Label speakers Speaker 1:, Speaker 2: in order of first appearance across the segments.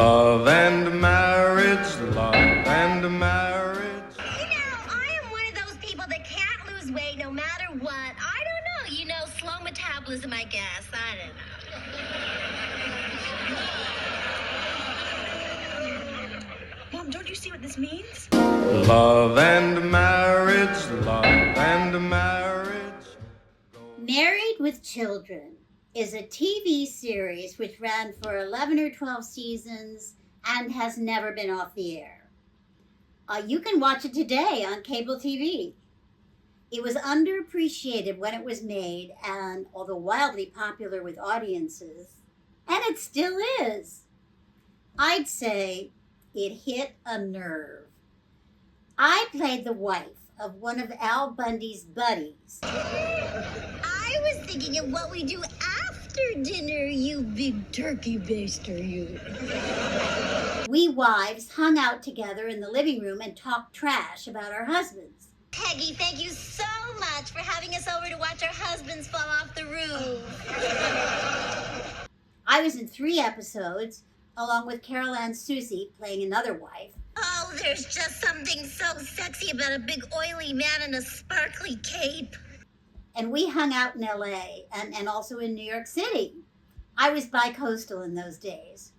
Speaker 1: Love and marriage, love and marriage.
Speaker 2: You know, I am one of those people that can't lose weight no matter what. I don't know, slow metabolism, I guess. I don't know. Mom, don't you see what this means?
Speaker 1: Love and marriage, love and marriage.
Speaker 3: Married with Children is a TV series which ran for 11 or 12 seasons and has never been off the air. You can watch it today on cable TV. It was underappreciated when it was made, and although wildly popular with audiences, and it still is, I'd say it hit a nerve. I played the wife of one of Al Bundy's buddies.
Speaker 2: I was thinking of what we do after dinner, you big turkey baster, you.
Speaker 3: We wives hung out together in the living room and talked trash about our husbands.
Speaker 2: Peggy, thank you so much for having us over to watch our husbands fall off the roof.
Speaker 3: I was in 3 episodes, along with Carol Ann Susie playing another wife.
Speaker 2: Oh, there's just something so sexy about a big oily man in a sparkly cape.
Speaker 3: And we hung out in LA and also in New York City. I was bi-coastal in those days.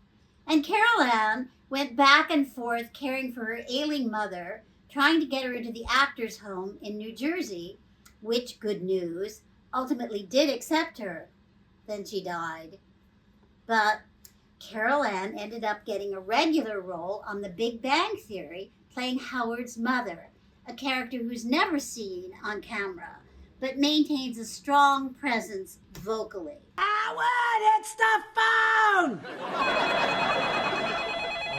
Speaker 3: And Carol Ann went back and forth caring for her ailing mother, trying to get her into the actor's home in New Jersey, which, good news, ultimately did accept her. Then she died. But Carol Ann ended up getting a regular role on The Big Bang Theory, playing Howard's mother, a character who's never seen on camera, but maintains a strong presence vocally.
Speaker 4: Howard, it's the phone!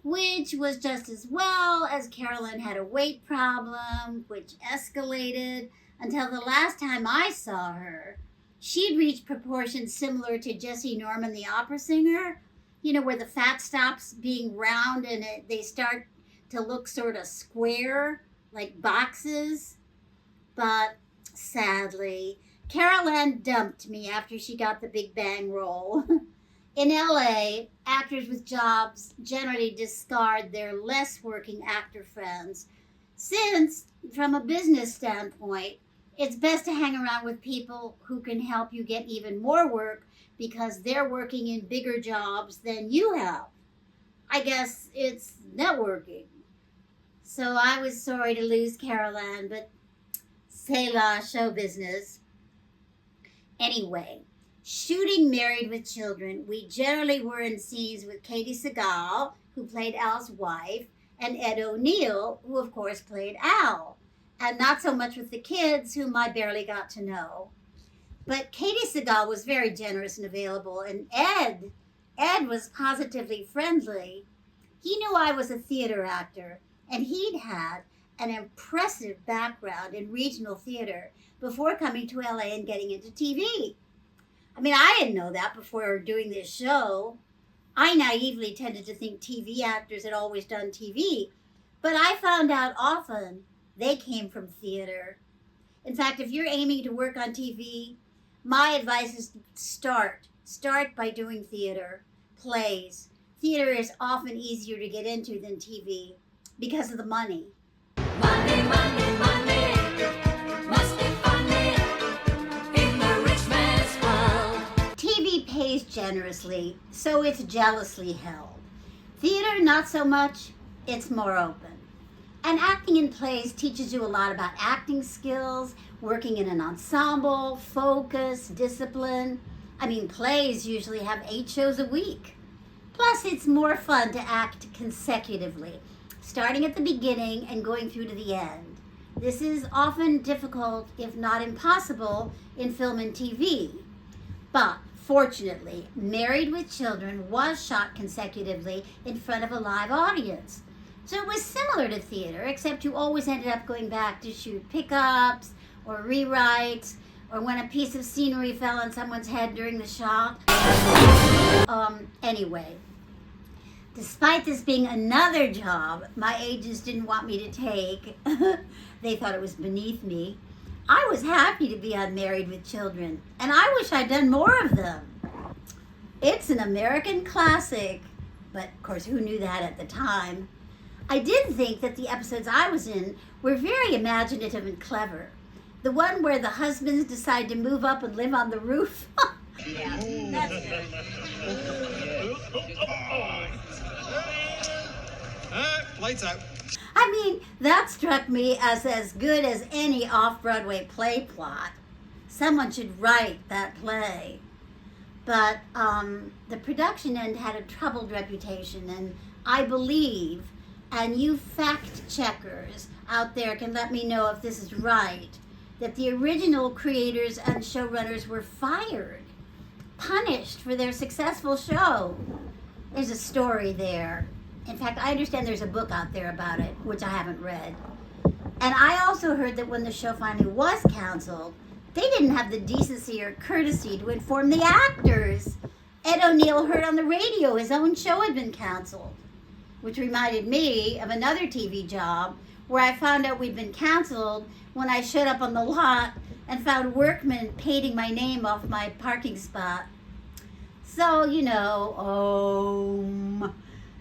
Speaker 3: Which was just as well, as Carolyn had a weight problem, which escalated until the last time I saw her, she'd reached proportions similar to Jessie Norman, the opera singer, where the fat stops being round and they start to look sort of square, like boxes. But sadly, Carol Ann dumped me after she got the Big Bang role. In LA, actors with jobs generally discard their less working actor friends, since, from a business standpoint, it's best to hang around with people who can help you get even more work because they're working in bigger jobs than you have. I guess it's networking. So I was sorry to lose Carol Ann, but c'est la show business. Anyway, shooting Married with Children, we generally were in scenes with Katie Segal, who played Al's wife, and Ed O'Neill, who of course played Al, and not so much with the kids, whom I barely got to know. But Katie Segal was very generous and available, and Ed was positively friendly. He knew I was a theater actor, and he'd had an impressive background in regional theater before coming to LA and getting into TV. I mean, I didn't know that before doing this show. I naively tended to think TV actors had always done TV, but I found out often they came from theater. In fact, if you're aiming to work on TV, my advice is start by doing theater, plays. Theater is often easier to get into than TV because of the money.
Speaker 4: Money, money, money, must be funny in the rich man's world.
Speaker 3: TV pays generously, so it's jealously held. Theater, not so much, it's more open. And acting in plays teaches you a lot about acting skills, working in an ensemble, focus, discipline. I mean, plays usually have 8 shows a week. Plus, it's more fun to act consecutively, starting at the beginning and going through to the end. This is often difficult, if not impossible, in film and TV. But fortunately, Married with Children was shot consecutively in front of a live audience. So it was similar to theater, except you always ended up going back to shoot pickups or rewrites, or when a piece of scenery fell on someone's head during the shot. Anyway, despite this being another job my agents didn't want me to take, they thought it was beneath me, I was happy to be on Married with Children, and I wish I'd done more of them. It's an American classic, but of course, who knew that at the time? I did think that the episodes I was in were very imaginative and clever. The one where the husbands decide to move up and live on the roof.
Speaker 4: Yeah, that's good.
Speaker 1: Lights out.
Speaker 3: I mean, that struck me as good as any off-Broadway play plot. Someone should write that play. But the production end had a troubled reputation, and I believe, and you fact checkers out there can let me know if this is right, that the original creators and showrunners were fired, punished for their successful show. There's a story there. In fact, I understand there's a book out there about it, which I haven't read. And I also heard that when the show finally was canceled, they didn't have the decency or courtesy to inform the actors. Ed O'Neill heard on the radio his own show had been canceled, which reminded me of another TV job where I found out we'd been canceled when I showed up on the lot and found workmen painting my name off my parking spot. So,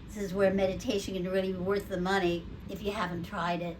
Speaker 3: this is where meditation can really be worth the money if you haven't tried it.